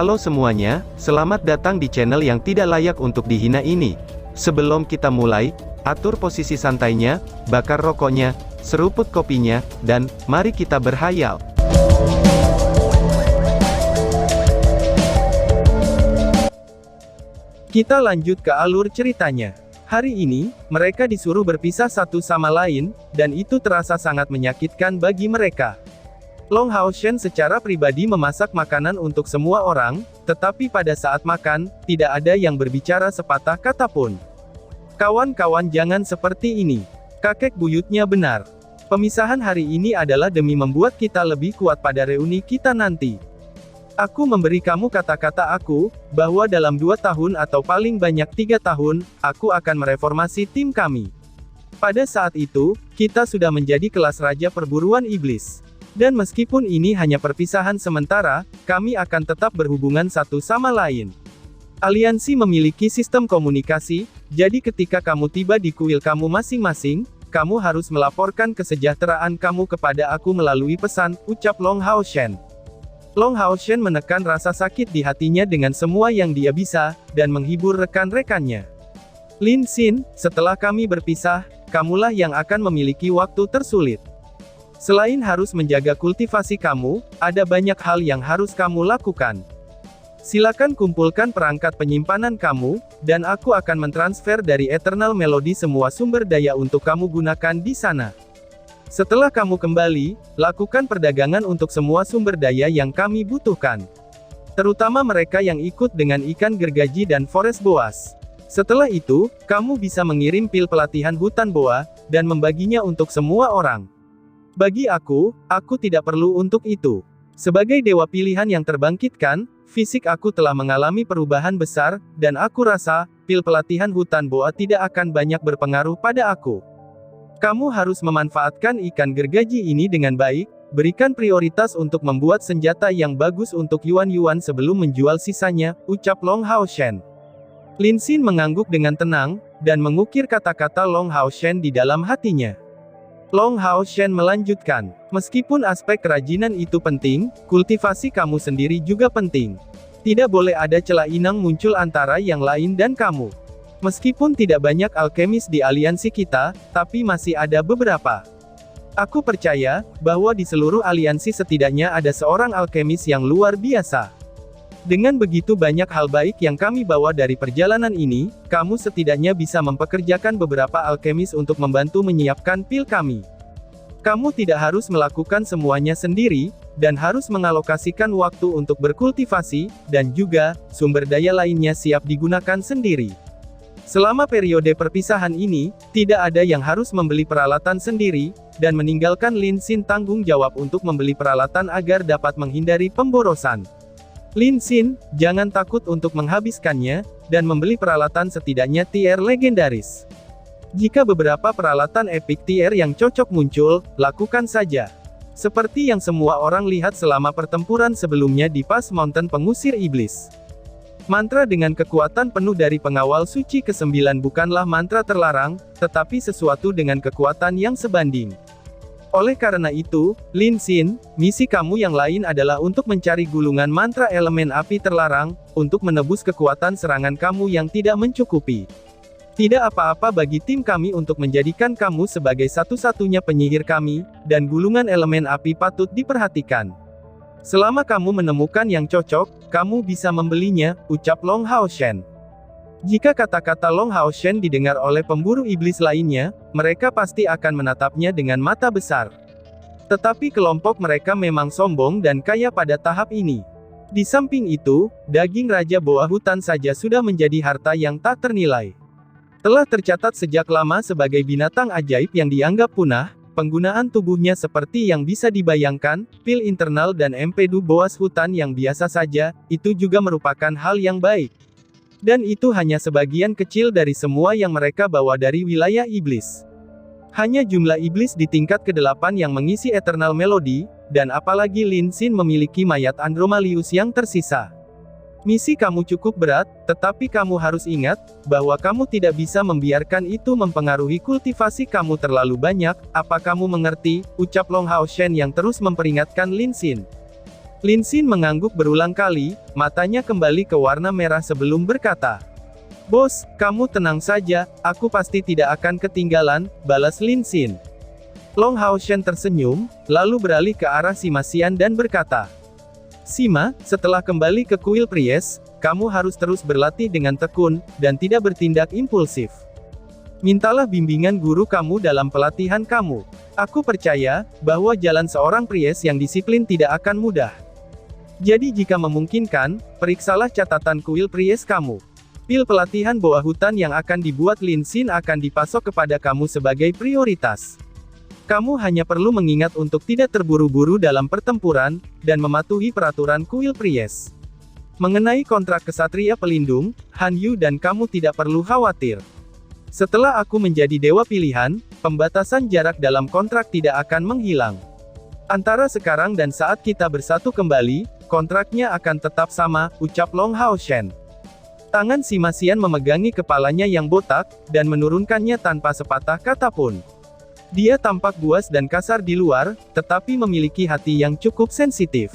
Halo semuanya, selamat datang di channel yang tidak layak untuk dihina ini. Sebelum kita mulai, atur posisi santainya, bakar rokoknya, seruput kopinya, dan mari kita berhayal. Kita lanjut ke alur ceritanya. Hari ini, mereka disuruh berpisah satu sama lain, dan itu terasa sangat menyakitkan bagi mereka. Long Hao Shen secara pribadi memasak makanan untuk semua orang, tetapi pada saat makan, tidak ada yang berbicara sepatah kata pun. Kawan-kawan jangan seperti ini. Kakek buyutnya benar. Pemisahan hari ini adalah demi membuat kita lebih kuat pada reuni kita nanti. Aku memberi kamu kata-kata aku, bahwa dalam 2 tahun atau paling banyak 3 tahun, aku akan mereformasi tim kami. Pada saat itu, kita sudah menjadi kelas raja perburuan iblis. Dan meskipun ini hanya perpisahan sementara, kami akan tetap berhubungan satu sama lain. Aliansi memiliki sistem komunikasi, jadi ketika kamu tiba di kuil kamu masing-masing, kamu harus melaporkan kesejahteraan kamu kepada aku melalui pesan, ucap Long Hao Shen. Long Hao Shen menekan rasa sakit di hatinya dengan semua yang dia bisa, dan menghibur rekan-rekannya. Lin Xin, setelah kami berpisah, kamulah yang akan memiliki waktu tersulit. Selain harus menjaga kultivasi kamu, ada banyak hal yang harus kamu lakukan. Silakan kumpulkan perangkat penyimpanan kamu, dan aku akan mentransfer dari Eternal Melody semua sumber daya untuk kamu gunakan di sana. Setelah kamu kembali, lakukan perdagangan untuk semua sumber daya yang kami butuhkan. Terutama mereka yang ikut dengan ikan gergaji dan forest boas. Setelah itu, kamu bisa mengirim pil pelatihan hutan boa, dan membaginya untuk semua orang. Bagi aku tidak perlu untuk itu. Sebagai dewa pilihan yang terbangkitkan, fisik aku telah mengalami perubahan besar, dan aku rasa, pil pelatihan hutan boa tidak akan banyak berpengaruh pada aku. Kamu harus memanfaatkan ikan gergaji ini dengan baik, berikan prioritas untuk membuat senjata yang bagus untuk Yuan sebelum menjual sisanya, ucap Long Hao Shen. Lin Xin mengangguk dengan tenang, dan mengukir kata-kata Long Hao Shen di dalam hatinya. Long Hao Shen melanjutkan, meskipun aspek kerajinan itu penting, kultivasi kamu sendiri juga penting. Tidak boleh ada celah inang muncul antara yang lain dan kamu. Meskipun tidak banyak alkemis di aliansi kita, tapi masih ada beberapa. Aku percaya, bahwa di seluruh aliansi setidaknya ada seorang alkemis yang luar biasa. Dengan begitu banyak hal baik yang kami bawa dari perjalanan ini, kamu setidaknya bisa mempekerjakan beberapa alkemis untuk membantu menyiapkan pil kami. Kamu tidak harus melakukan semuanya sendiri, dan harus mengalokasikan waktu untuk berkultivasi, dan juga, sumber daya lainnya siap digunakan sendiri. Selama periode perpisahan ini, tidak ada yang harus membeli peralatan sendiri, dan meninggalkan Lin Xin tanggung jawab untuk membeli peralatan agar dapat menghindari pemborosan. Lin Xin, jangan takut untuk menghabiskannya, dan membeli peralatan setidaknya tier legendaris. Jika beberapa peralatan epic tier yang cocok muncul, lakukan saja. Seperti yang semua orang lihat selama pertempuran sebelumnya di Pas Mountain Pengusir Iblis. Mantra dengan kekuatan penuh dari pengawal suci ke-9 bukanlah mantra terlarang, tetapi sesuatu dengan kekuatan yang sebanding. Oleh karena itu, Lin Xin, misi kamu yang lain adalah untuk mencari gulungan mantra elemen api terlarang, untuk menebus kekuatan serangan kamu yang tidak mencukupi. Tidak apa-apa bagi tim kami untuk menjadikan kamu sebagai satu-satunya penyihir kami, dan gulungan elemen api patut diperhatikan. Selama kamu menemukan yang cocok, kamu bisa membelinya, ucap Long Hao Shen. Jika kata-kata Long Hao Shen didengar oleh pemburu iblis lainnya, mereka pasti akan menatapnya dengan mata besar. Tetapi kelompok mereka memang sombong dan kaya pada tahap ini. Di samping itu, daging Raja Boa Hutan saja sudah menjadi harta yang tak ternilai. Telah tercatat sejak lama sebagai binatang ajaib yang dianggap punah, penggunaan tubuhnya seperti yang bisa dibayangkan, pil internal dan empedu boas hutan yang biasa saja, itu juga merupakan hal yang baik. Dan itu hanya sebagian kecil dari semua yang mereka bawa dari wilayah iblis. Hanya jumlah iblis di tingkat ke-8 yang mengisi Eternal Melody, dan apalagi Lin Xin memiliki mayat Andromalius yang tersisa. Misi kamu cukup berat, tetapi kamu harus ingat, bahwa kamu tidak bisa membiarkan itu mempengaruhi kultivasi kamu terlalu banyak, apa kamu mengerti, ucap Long Hao Shen yang terus memperingatkan Lin Xin. Lin Xin mengangguk berulang kali, matanya kembali ke warna merah sebelum berkata, "Bos, kamu tenang saja, aku pasti tidak akan ketinggalan," balas Lin Xin. Long Haoshen tersenyum, lalu beralih ke arah Sima Xian dan berkata, "Sima, setelah kembali ke kuil Pries, kamu harus terus berlatih dengan tekun, dan tidak bertindak impulsif. Mintalah bimbingan guru kamu dalam pelatihan kamu. Aku percaya, bahwa jalan seorang Pries yang disiplin tidak akan mudah. Jadi jika memungkinkan, periksalah catatan kuil Pries kamu. Pil pelatihan bawah hutan yang akan dibuat Lin Xin akan dipasok kepada kamu sebagai prioritas. Kamu hanya perlu mengingat untuk tidak terburu-buru dalam pertempuran, dan mematuhi peraturan kuil Pries. Mengenai kontrak kesatria pelindung, Han Yu dan kamu tidak perlu khawatir. Setelah aku menjadi dewa pilihan, pembatasan jarak dalam kontrak tidak akan menghilang. Antara sekarang dan saat kita bersatu kembali, kontraknya akan tetap sama," ucap Long Haoshen. Tangan Sima Xian memegangi kepalanya yang botak, dan menurunkannya tanpa sepatah kata pun. Dia tampak buas dan kasar di luar, tetapi memiliki hati yang cukup sensitif.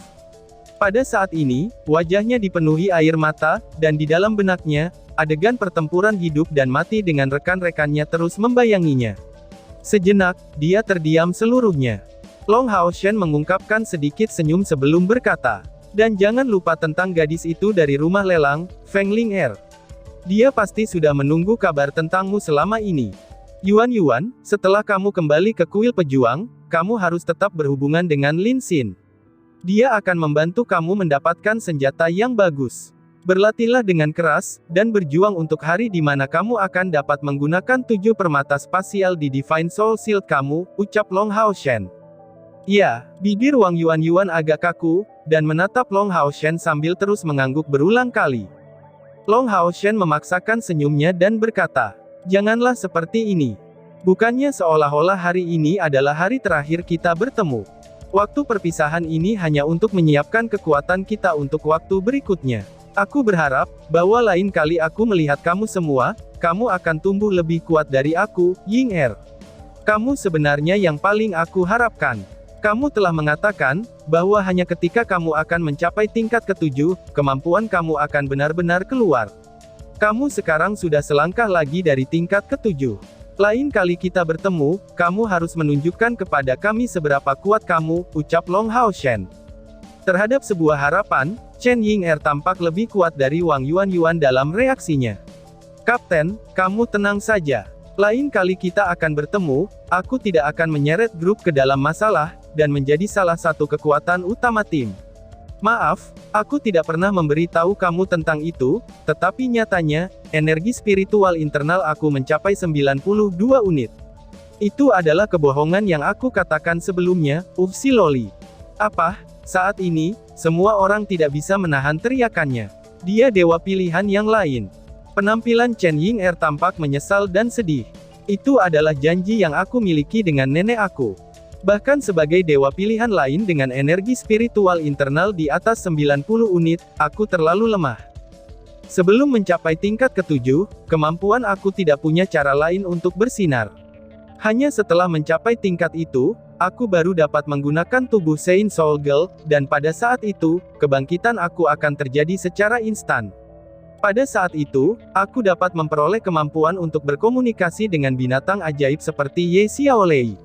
Pada saat ini, wajahnya dipenuhi air mata, dan di dalam benaknya, adegan pertempuran hidup dan mati dengan rekan-rekannya terus membayanginya. Sejenak, dia terdiam seluruhnya. Long Haoshen mengungkapkan sedikit senyum sebelum berkata, "Dan jangan lupa tentang gadis itu dari rumah lelang, Feng Ling'er. Dia pasti sudah menunggu kabar tentangmu selama ini. Yuan, setelah kamu kembali ke kuil pejuang, kamu harus tetap berhubungan dengan Lin Xin. Dia akan membantu kamu mendapatkan senjata yang bagus. Berlatihlah dengan keras, dan berjuang untuk hari di mana kamu akan dapat menggunakan 7 permata spasial di Divine Soul Shield kamu," ucap Long Haoshen. Ya, bibir Wang Yuan agak kaku, dan menatap Long Haoshen sambil terus mengangguk berulang kali. Long Haoshen memaksakan senyumnya dan berkata, "Janganlah seperti ini. Bukannya seolah-olah hari ini adalah hari terakhir kita bertemu. Waktu perpisahan ini hanya untuk menyiapkan kekuatan kita untuk waktu berikutnya. Aku berharap, bahwa lain kali aku melihat kamu semua, kamu akan tumbuh lebih kuat dari aku, Ying-er. Kamu sebenarnya yang paling aku harapkan. Kamu telah mengatakan, bahwa hanya ketika kamu akan mencapai tingkat ke-7, kemampuan kamu akan benar-benar keluar. Kamu sekarang sudah selangkah lagi dari tingkat ke-7. Lain kali kita bertemu, kamu harus menunjukkan kepada kami seberapa kuat kamu," ucap Long Haoshen. Terhadap sebuah harapan, Chen Ying-er tampak lebih kuat dari Wang Yuan dalam reaksinya. "Kapten, kamu tenang saja. Lain kali kita akan bertemu, aku tidak akan menyeret grup ke dalam masalah, dan menjadi salah satu kekuatan utama tim. Maaf, aku tidak pernah memberitahu kamu tentang itu, tetapi nyatanya, energi spiritual internal aku mencapai 92 unit. Itu adalah kebohongan yang aku katakan sebelumnya, si Loli. Apa? Saat ini, semua orang tidak bisa menahan teriakannya. Dia dewa pilihan yang lain." Penampilan Chen Ying-er tampak menyesal dan sedih. "Itu adalah janji yang aku miliki dengan nenek aku. Bahkan sebagai dewa pilihan lain dengan energi spiritual internal di atas 90 unit, aku terlalu lemah. Sebelum mencapai tingkat ke-7, kemampuan aku tidak punya cara lain untuk bersinar. Hanya setelah mencapai tingkat itu, aku baru dapat menggunakan tubuh Saint Soul Girl, dan pada saat itu, kebangkitan aku akan terjadi secara instan. Pada saat itu, aku dapat memperoleh kemampuan untuk berkomunikasi dengan binatang ajaib seperti Ye Xiaolei.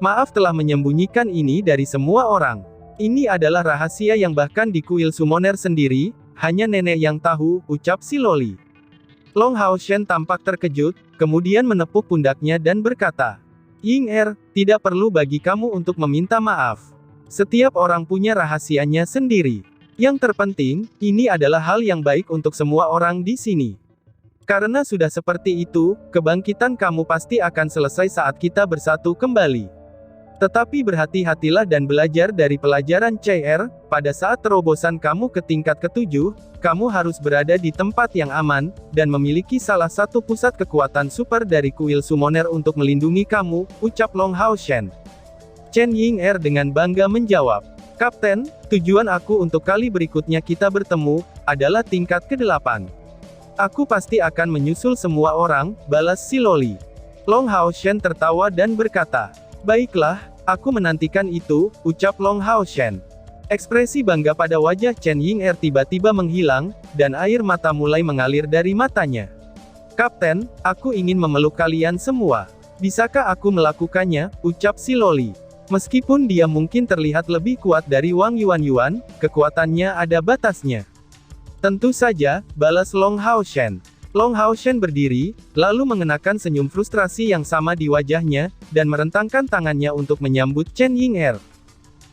Maaf telah menyembunyikan ini dari semua orang. Ini adalah rahasia yang bahkan di kuil summoner sendiri, hanya nenek yang tahu," ucap si Loli. Long Haoshen tampak terkejut, kemudian menepuk pundaknya dan berkata, "Ying-er, tidak perlu bagi kamu untuk meminta maaf. Setiap orang punya rahasianya sendiri. Yang terpenting, ini adalah hal yang baik untuk semua orang di sini. Karena sudah seperti itu, kebangkitan kamu pasti akan selesai saat kita bersatu kembali. Tetapi berhati-hatilah dan belajar dari pelajaran CR, pada saat terobosan kamu ke tingkat ke-7, kamu harus berada di tempat yang aman, dan memiliki salah satu pusat kekuatan super dari kuil summoner untuk melindungi kamu," ucap Long Haoshen. Chen Ying-er dengan bangga menjawab, "Kapten, tujuan aku untuk kali berikutnya kita bertemu, adalah tingkat ke-8. Aku pasti akan menyusul semua orang," balas si Loli. Long Haoshen tertawa dan berkata, "Baiklah, aku menantikan itu," ucap Long Haoshen. Ekspresi bangga pada wajah Chen Ying'er tiba-tiba menghilang, dan air mata mulai mengalir dari matanya. "Kapten, aku ingin memeluk kalian semua. Bisakah aku melakukannya?" ucap si Loli. Meskipun dia mungkin terlihat lebih kuat dari Wang Yuanyuan, kekuatannya ada batasnya. "Tentu saja," balas Long Haoshen. Long Haoshen berdiri, lalu mengenakan senyum frustrasi yang sama di wajahnya, dan merentangkan tangannya untuk menyambut Chen Ying'er.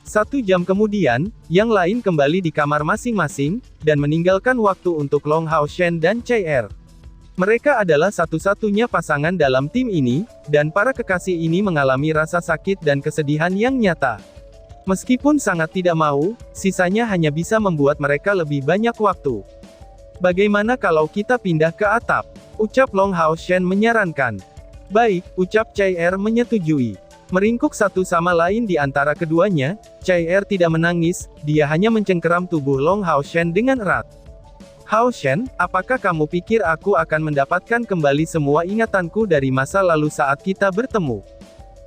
1 jam kemudian, yang lain kembali di kamar masing-masing, dan meninggalkan waktu untuk Long Haoshen dan Chai-Er. Mereka adalah satu-satunya pasangan dalam tim ini, dan para kekasih ini mengalami rasa sakit dan kesedihan yang nyata. Meskipun sangat tidak mau, sisanya hanya bisa membuat mereka lebih banyak waktu. "Bagaimana kalau kita pindah ke atap?" ucap Long Haoshen menyarankan. "Baik," ucap Chai-Er menyetujui. Meringkuk satu sama lain di antara keduanya, Chai-Er tidak menangis, dia hanya mencengkeram tubuh Long Haoshen dengan erat. "Haoshen, apakah kamu pikir aku akan mendapatkan kembali semua ingatanku dari masa lalu saat kita bertemu?"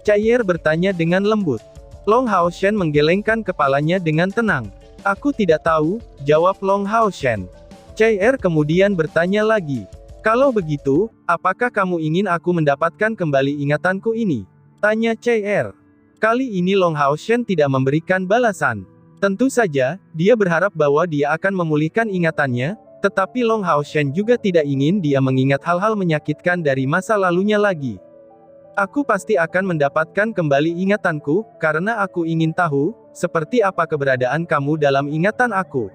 Chai-Er bertanya dengan lembut. Long Haoshen menggelengkan kepalanya dengan tenang. "Aku tidak tahu," jawab Long Haoshen. Chai-Er kemudian bertanya lagi. "Kalau begitu, apakah kamu ingin aku mendapatkan kembali ingatanku ini?" tanya Chai-Er. Kali ini Long Haoshen tidak memberikan balasan. Tentu saja, dia berharap bahwa dia akan memulihkan ingatannya, tetapi Long Haoshen juga tidak ingin dia mengingat hal-hal menyakitkan dari masa lalunya lagi. "Aku pasti akan mendapatkan kembali ingatanku, karena aku ingin tahu, seperti apa keberadaan kamu dalam ingatan aku.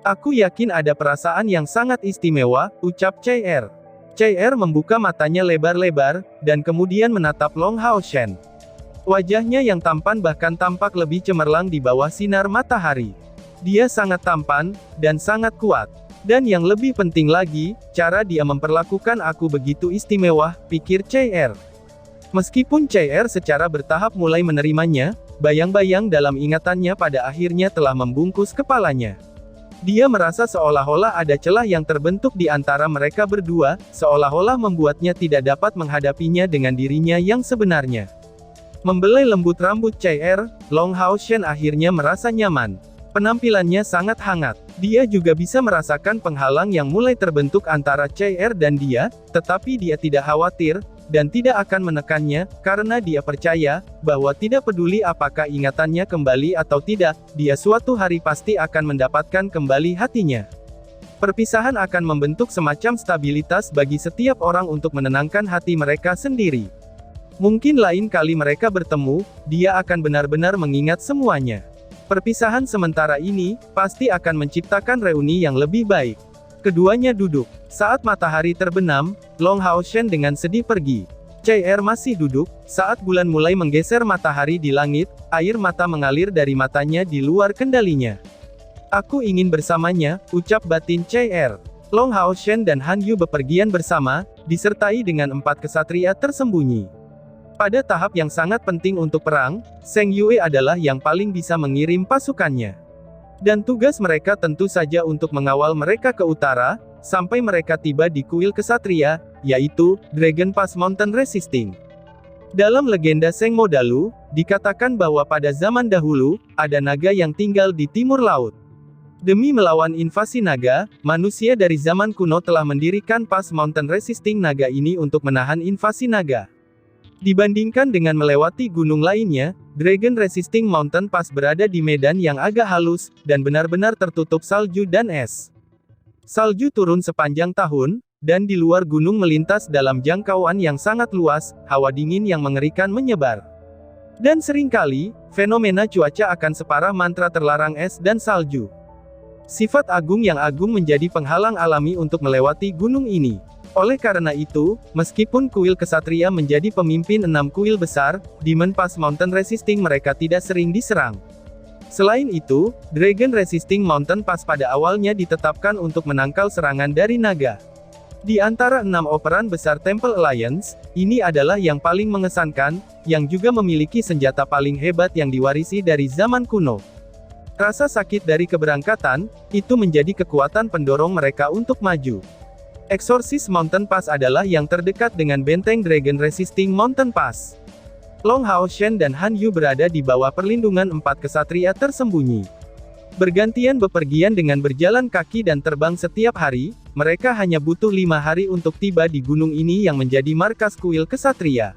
Aku yakin ada perasaan yang sangat istimewa," ucap Chai-Er. Chai-Er membuka matanya lebar-lebar, dan kemudian menatap Long Haoshen. Wajahnya yang tampan bahkan tampak lebih cemerlang di bawah sinar matahari. Dia sangat tampan, dan sangat kuat. Dan yang lebih penting lagi, cara dia memperlakukan aku begitu istimewa, pikir Chai-Er. Meskipun Chai-Er secara bertahap mulai menerimanya, bayang-bayang dalam ingatannya pada akhirnya telah membungkus kepalanya. Dia merasa seolah-olah ada celah yang terbentuk di antara mereka berdua, seolah-olah membuatnya tidak dapat menghadapinya dengan dirinya yang sebenarnya. Membelai lembut rambut Chai-Er, Long Haoshen akhirnya merasa nyaman. Penampilannya sangat hangat. Dia juga bisa merasakan penghalang yang mulai terbentuk antara Chai-Er dan dia, tetapi dia tidak khawatir, dan tidak akan menekannya, karena dia percaya, bahwa tidak peduli apakah ingatannya kembali atau tidak, dia suatu hari pasti akan mendapatkan kembali hatinya. Perpisahan akan membentuk semacam stabilitas bagi setiap orang untuk menenangkan hati mereka sendiri. Mungkin lain kali mereka bertemu, dia akan benar-benar mengingat semuanya. Perpisahan sementara ini, pasti akan menciptakan reuni yang lebih baik. Keduanya duduk. Saat matahari terbenam, Long Haoshen dengan sedih pergi. Chai-Er masih duduk. Saat bulan mulai menggeser matahari di langit, air mata mengalir dari matanya di luar kendalinya. "Aku ingin bersamanya," ucap batin Chai-Er. Long Haoshen dan Han Yu bepergian bersama, disertai dengan 4 kesatria tersembunyi. Pada tahap yang sangat penting untuk perang, Zheng Yue adalah yang paling bisa mengirim pasukannya. Dan tugas mereka tentu saja untuk mengawal mereka ke utara, sampai mereka tiba di kuil kesatria, yaitu Dragon Pass Mountain Resisting. Dalam legenda Zheng Modalu, dikatakan bahwa pada zaman dahulu, ada naga yang tinggal di timur laut. Demi melawan invasi naga, manusia dari zaman kuno telah mendirikan Pass Mountain Resisting naga ini untuk menahan invasi naga. Dibandingkan dengan melewati gunung lainnya, Dragon Resisting Mountain Pass berada di medan yang agak halus, dan benar-benar tertutup salju dan es. Salju turun sepanjang tahun, dan di luar gunung melintas dalam jangkauan yang sangat luas, hawa dingin yang mengerikan menyebar. Dan seringkali, fenomena cuaca akan separah mantra terlarang es dan salju. Sifat agung yang agung menjadi penghalang alami untuk melewati gunung ini. Oleh karena itu, meskipun kuil kesatria menjadi pemimpin 6 kuil besar, Demon Pass Mountain Resisting mereka tidak sering diserang. Selain itu, Dragon Resisting Mountain Pass pada awalnya ditetapkan untuk menangkal serangan dari naga. Di antara 6 operan besar Temple Alliance, ini adalah yang paling mengesankan, yang juga memiliki senjata paling hebat yang diwarisi dari zaman kuno. Rasa sakit dari keberangkatan, itu menjadi kekuatan pendorong mereka untuk maju. Exorcist Mountain Pass adalah yang terdekat dengan benteng Dragon Resisting Mountain Pass. Long Haoshen dan Han Yu berada di bawah perlindungan 4 kesatria tersembunyi. Bergantian bepergian dengan berjalan kaki dan terbang setiap hari, mereka hanya butuh 5 hari untuk tiba di gunung ini yang menjadi markas kuil kesatria.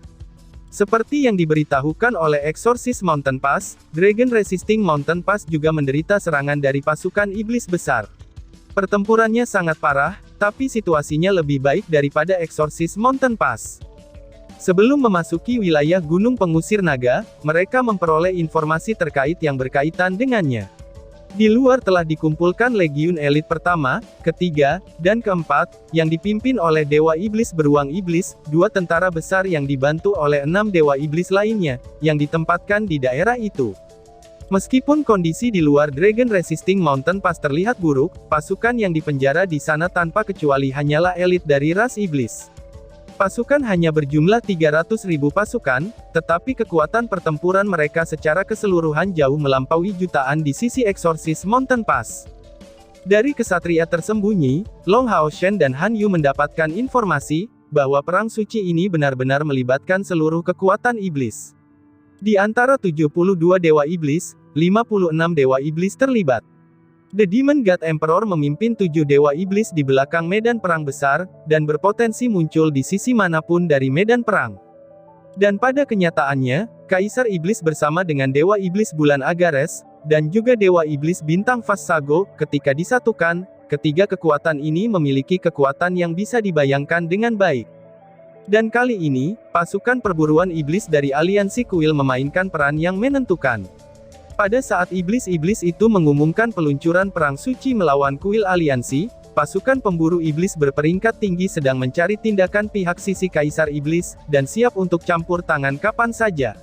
Seperti yang diberitahukan oleh Exorcist Mountain Pass, Dragon Resisting Mountain Pass juga menderita serangan dari pasukan iblis besar. Pertempurannya sangat parah, tapi situasinya lebih baik daripada Exorcist Mountain Pass. Sebelum memasuki wilayah Gunung Pengusir Naga, mereka memperoleh informasi terkait yang berkaitan dengannya. Di luar telah dikumpulkan Legiun Elit pertama, ketiga, dan keempat, yang dipimpin oleh Dewa Iblis Beruang Iblis, 2 tentara besar yang dibantu oleh 6 Dewa Iblis lainnya, yang ditempatkan di daerah itu. Meskipun kondisi di luar Dragon Resisting Mountain Pass terlihat buruk, pasukan yang dipenjara di sana tanpa kecuali hanyalah elit dari ras iblis. Pasukan hanya berjumlah 300.000 pasukan, tetapi kekuatan pertempuran mereka secara keseluruhan jauh melampaui jutaan di sisi Exorcist Mountain Pass. Dari kesatria tersembunyi, Long Hao Shen dan Han Yu mendapatkan informasi, bahwa perang suci ini benar-benar melibatkan seluruh kekuatan iblis. Di antara 72 dewa iblis, 56 dewa iblis terlibat. The Demon God Emperor memimpin 7 dewa iblis di belakang medan perang besar, dan berpotensi muncul di sisi manapun dari medan perang. Dan pada kenyataannya, Kaisar Iblis bersama dengan Dewa Iblis Bulan Agares, dan juga Dewa Iblis Bintang Vassago, ketika disatukan, ketiga kekuatan ini memiliki kekuatan yang bisa dibayangkan dengan baik. Dan kali ini, pasukan perburuan iblis dari aliansi kuil memainkan peran yang menentukan. Pada saat iblis-iblis itu mengumumkan peluncuran perang suci melawan kuil aliansi, pasukan pemburu iblis berperingkat tinggi sedang mencari tindakan pihak sisi Kaisar Iblis, dan siap untuk campur tangan kapan saja.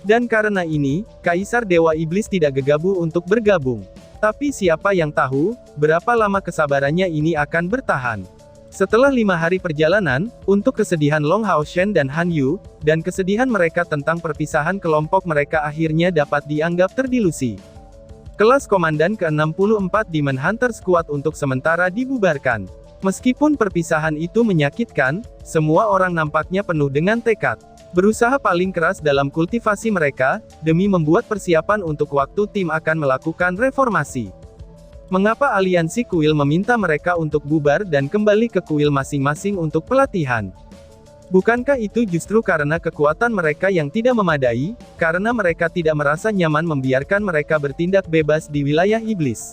Dan karena ini, Kaisar Dewa Iblis tidak gegabah untuk bergabung. Tapi siapa yang tahu, berapa lama kesabarannya ini akan bertahan. Setelah 5 hari perjalanan, untuk kesedihan Long Hao Shen dan Han Yu, dan kesedihan mereka tentang perpisahan kelompok mereka akhirnya dapat dianggap terdilusi. Kelas Komandan ke-64 Demon Hunter Squad untuk sementara dibubarkan. Meskipun perpisahan itu menyakitkan, semua orang nampaknya penuh dengan tekad. Berusaha paling keras dalam kultivasi mereka, demi membuat persiapan untuk waktu tim akan melakukan reformasi. Mengapa aliansi kuil meminta mereka untuk bubar dan kembali ke kuil masing-masing untuk pelatihan? Bukankah itu justru karena kekuatan mereka yang tidak memadai, karena mereka tidak merasa nyaman membiarkan mereka bertindak bebas di wilayah iblis?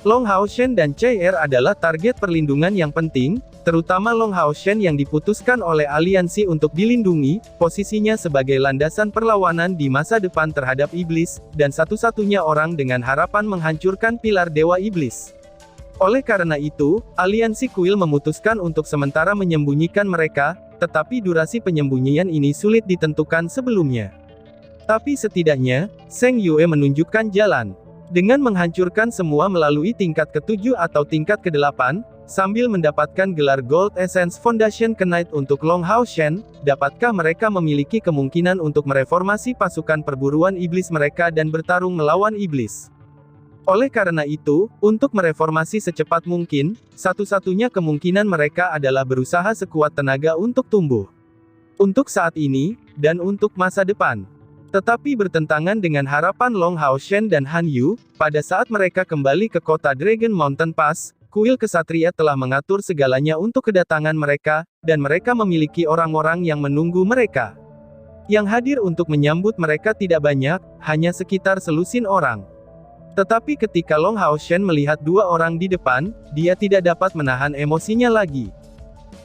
Long Hao Shen dan Chai Er adalah target perlindungan yang penting, terutama Long Hao Shen yang diputuskan oleh aliansi untuk dilindungi, posisinya sebagai landasan perlawanan di masa depan terhadap iblis, dan satu-satunya orang dengan harapan menghancurkan pilar dewa iblis. Oleh karena itu, aliansi kuil memutuskan untuk sementara menyembunyikan mereka, tetapi durasi penyembunyian ini sulit ditentukan sebelumnya. Tapi setidaknya, Zheng Yue menunjukkan jalan. Dengan menghancurkan semua melalui tingkat ke-7 atau tingkat ke-8, sambil mendapatkan gelar Gold Essence Foundation Knight untuk Long Hao Shen, dapatkah mereka memiliki kemungkinan untuk mereformasi pasukan perburuan iblis mereka dan bertarung melawan iblis? Oleh karena itu, untuk mereformasi secepat mungkin, satu-satunya kemungkinan mereka adalah berusaha sekuat tenaga untuk tumbuh. Untuk saat ini, dan untuk masa depan. Tetapi bertentangan dengan harapan Long Hao Shen dan Han Yu, pada saat mereka kembali ke kota Dragon Mountain Pass, kuil kesatria telah mengatur segalanya untuk kedatangan mereka, dan mereka memiliki orang-orang yang menunggu mereka. Yang hadir untuk menyambut mereka tidak banyak, hanya sekitar selusin orang. Tetapi ketika Long Hao Shen melihat 2 orang di depan, dia tidak dapat menahan emosinya lagi.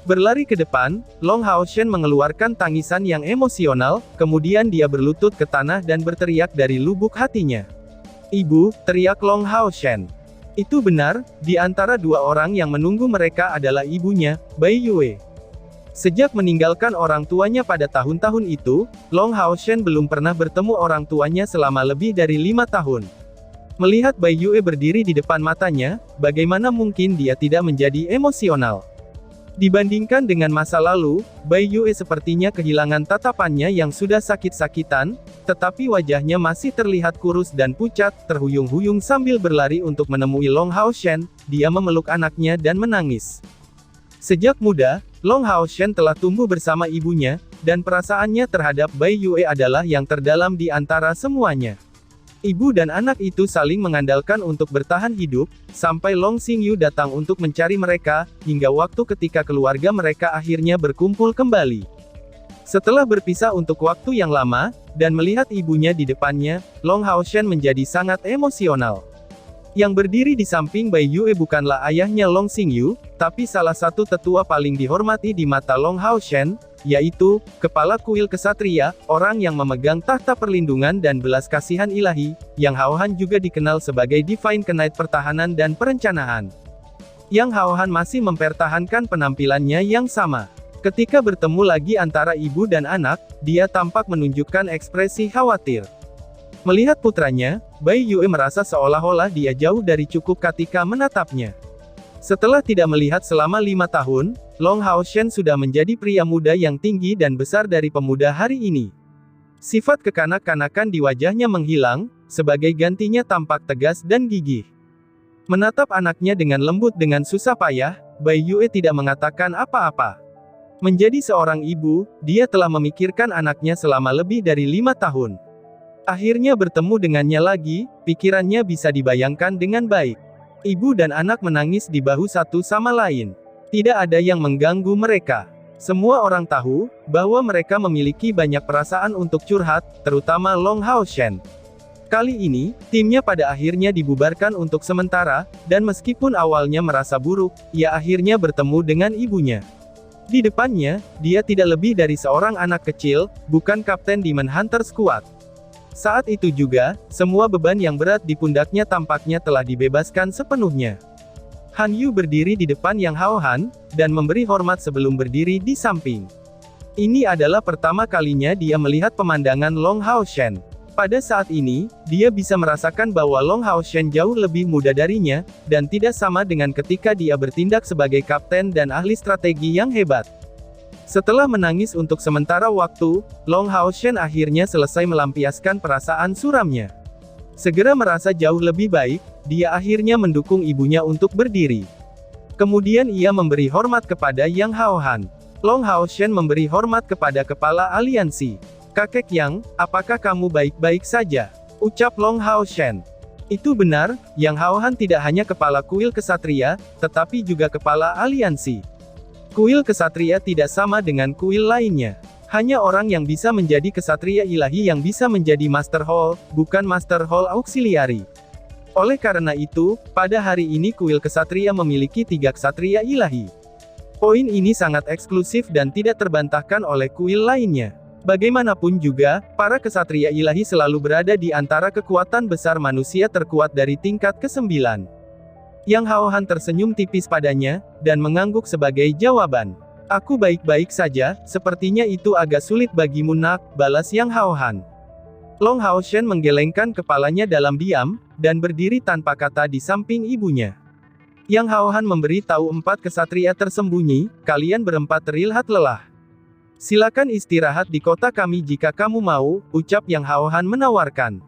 Berlari ke depan, Long Hao Shen mengeluarkan tangisan yang emosional, kemudian dia berlutut ke tanah dan berteriak dari lubuk hatinya. "Ibu," teriak Long Hao Shen. Itu benar, di antara 2 orang yang menunggu mereka adalah ibunya, Bai Yue. Sejak meninggalkan orang tuanya pada tahun-tahun itu, Long Hao Shen belum pernah bertemu orang tuanya selama lebih dari 5 tahun. Melihat Bai Yue berdiri di depan matanya, bagaimana mungkin dia tidak menjadi emosional? Dibandingkan dengan masa lalu, Bai Yue sepertinya kehilangan tatapannya yang sudah sakit-sakitan, tetapi wajahnya masih terlihat kurus dan pucat, terhuyung-huyung sambil berlari untuk menemui Long Hao Shen, dia memeluk anaknya dan menangis. Sejak muda, Long Hao Shen telah tumbuh bersama ibunya, dan perasaannya terhadap Bai Yue adalah yang terdalam di antara semuanya. Ibu dan anak itu saling mengandalkan untuk bertahan hidup, sampai Long Xingyu datang untuk mencari mereka, hingga waktu ketika keluarga mereka akhirnya berkumpul kembali. Setelah berpisah untuk waktu yang lama, dan melihat ibunya di depannya, Long Haoshen menjadi sangat emosional. Yang berdiri di samping Bai Yue bukanlah ayahnya Long Xingyu, tapi salah satu tetua paling dihormati di mata Long Haoshen, yaitu Kepala Kuil Kesatria, orang yang memegang tahta perlindungan dan belas kasihan ilahi, yang Haohan juga dikenal sebagai Divine Knight pertahanan dan perencanaan. Yang Haohan masih mempertahankan penampilannya yang sama. Ketika bertemu lagi antara ibu dan anak, dia tampak menunjukkan ekspresi khawatir. Melihat putranya, Bai Yue merasa seolah-olah dia jauh dari cukup ketika menatapnya. Setelah tidak melihat selama 5 tahun, Long Haoshen sudah menjadi pria muda yang tinggi dan besar dari pemuda hari ini. Sifat kekanak-kanakan di wajahnya menghilang, sebagai gantinya tampak tegas dan gigih. Menatap anaknya dengan lembut dengan susah payah, Bai Yue tidak mengatakan apa-apa. Menjadi seorang ibu, dia telah memikirkan anaknya selama lebih dari 5 tahun. Akhirnya bertemu dengannya lagi, pikirannya bisa dibayangkan dengan baik. Ibu dan anak menangis di bahu satu sama lain. Tidak ada yang mengganggu mereka. Semua orang tahu, bahwa mereka memiliki banyak perasaan untuk curhat, terutama Long Haoshen. Kali ini, timnya pada akhirnya dibubarkan untuk sementara, dan meskipun awalnya merasa buruk, ia akhirnya bertemu dengan ibunya. Di depannya, dia tidak lebih dari seorang anak kecil, bukan Kapten Demon Hunter Squad. Saat itu juga, semua beban yang berat di pundaknya tampaknya telah dibebaskan sepenuhnya. Han Yu berdiri di depan Yang Haohan, dan memberi hormat sebelum berdiri di samping. Ini adalah pertama kalinya dia melihat pemandangan Long Haoshen. Pada saat ini, dia bisa merasakan bahwa Long Haoshen jauh lebih muda darinya, dan tidak sama dengan ketika dia bertindak sebagai kapten dan ahli strategi yang hebat. Setelah menangis untuk sementara waktu, Long Haoshen akhirnya selesai melampiaskan perasaan suramnya. Segera merasa jauh lebih baik, dia akhirnya mendukung ibunya untuk berdiri. Kemudian ia memberi hormat kepada Yang Haohan. Long Haoshen memberi hormat kepada kepala aliansi. "Kakek Yang, apakah kamu baik-baik saja?" ucap Long Haoshen. Itu benar, Yang Haohan tidak hanya kepala kuil kesatria, tetapi juga kepala aliansi. Kuil kesatria tidak sama dengan kuil lainnya. Hanya orang yang bisa menjadi kesatria ilahi yang bisa menjadi Master Hall, bukan Master Hall Auxiliary. Oleh karena itu, pada hari ini kuil kesatria memiliki 3 kesatria ilahi. Poin ini sangat eksklusif dan tidak terbantahkan oleh kuil lainnya. Bagaimanapun juga, para kesatria ilahi selalu berada di antara kekuatan besar manusia terkuat dari tingkat ke-9. Yang Haohan tersenyum tipis padanya, dan mengangguk sebagai jawaban. "Aku baik-baik saja, sepertinya itu agak sulit bagimu nak," balas Yang Haohan. Long Haoshen menggelengkan kepalanya dalam diam, dan berdiri tanpa kata di samping ibunya. Yang Haohan memberi tahu 4 kesatria tersembunyi, "Kalian berempat terlihat lelah. Silakan istirahat di kota kami jika kamu mau," ucap Yang Haohan menawarkan.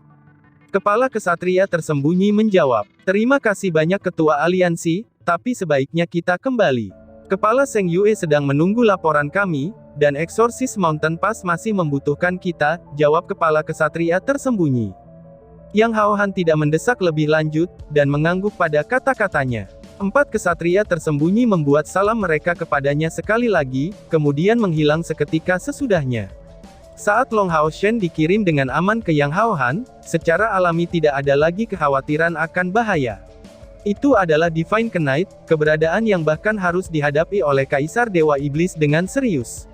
Kepala kesatria tersembunyi menjawab, "Terima kasih banyak ketua aliansi, tapi sebaiknya kita kembali. Kepala Seng Yue sedang menunggu laporan kami, dan Exorcist Mountain Pass masih membutuhkan kita," jawab kepala kesatria tersembunyi. Yang Haohan tidak mendesak lebih lanjut, dan mengangguk pada kata-katanya. 4 kesatria tersembunyi membuat salam mereka kepadanya sekali lagi, kemudian menghilang seketika sesudahnya. Saat Long Haoshen dikirim dengan aman ke Yang Haohan, secara alami tidak ada lagi kekhawatiran akan bahaya. Itu adalah Divine Knight, keberadaan yang bahkan harus dihadapi oleh Kaisar Dewa Iblis dengan serius.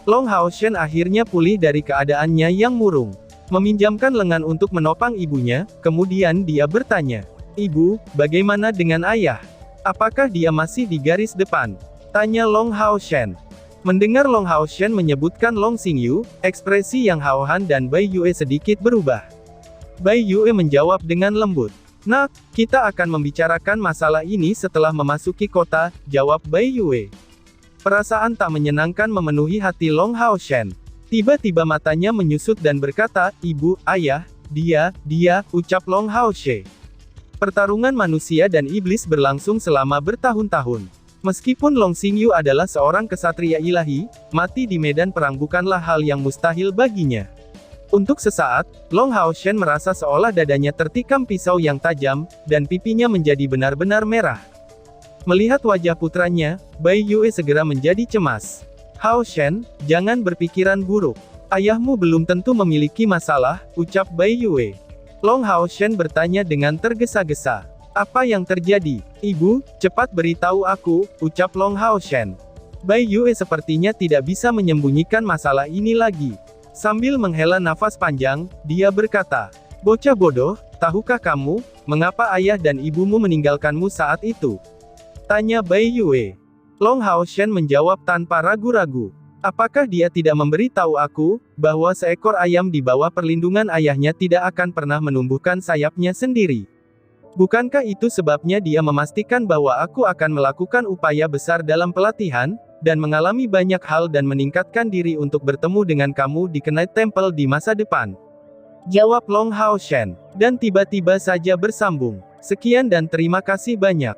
Long Haoshen akhirnya pulih dari keadaannya yang murung. Meminjamkan lengan untuk menopang ibunya, kemudian dia bertanya, "Ibu, bagaimana dengan ayah? Apakah dia masih di garis depan?" tanya Long Haoshen. Mendengar Long Haoshen menyebutkan Long Xingyu, ekspresi Yang Haohan dan Bai Yue sedikit berubah. Bai Yue menjawab dengan lembut. "Nak, kita akan membicarakan masalah ini setelah memasuki kota," jawab Bai Yue. Perasaan tak menyenangkan memenuhi hati Long Haoshen. Tiba-tiba matanya menyusut dan berkata, "Ibu, ayah, dia," ucap Long Haoshen. Pertarungan manusia dan iblis berlangsung selama bertahun-tahun. Meskipun Long Xingyu adalah seorang kesatria ilahi, mati di medan perang bukanlah hal yang mustahil baginya. Untuk sesaat, Long Hao Shen merasa seolah dadanya tertikam pisau yang tajam, dan pipinya menjadi benar-benar merah. Melihat wajah putranya, Bai Yue segera menjadi cemas. Hao Shen, jangan berpikiran buruk. Ayahmu belum tentu memiliki masalah, ucap Bai Yue. Long Hao Shen bertanya dengan tergesa-gesa. Apa yang terjadi? Ibu, cepat beritahu aku, ucap Long Hao Shen. Bai Yue sepertinya tidak bisa menyembunyikan masalah ini lagi. Sambil menghela nafas panjang, dia berkata, bocah bodoh, tahukah kamu, mengapa ayah dan ibumu meninggalkanmu saat itu? Tanya Bai Yue. Long Hao Shen menjawab tanpa ragu-ragu. Apakah dia tidak memberitahu aku, bahwa seekor ayam di bawah perlindungan ayahnya tidak akan pernah menumbuhkan sayapnya sendiri? Bukankah itu sebabnya dia memastikan bahwa aku akan melakukan upaya besar dalam pelatihan, dan mengalami banyak hal dan meningkatkan diri untuk bertemu dengan kamu di Knight Temple di masa depan? Jawab Long Hao Shen. Dan tiba-tiba saja bersambung. Sekian dan terima kasih banyak.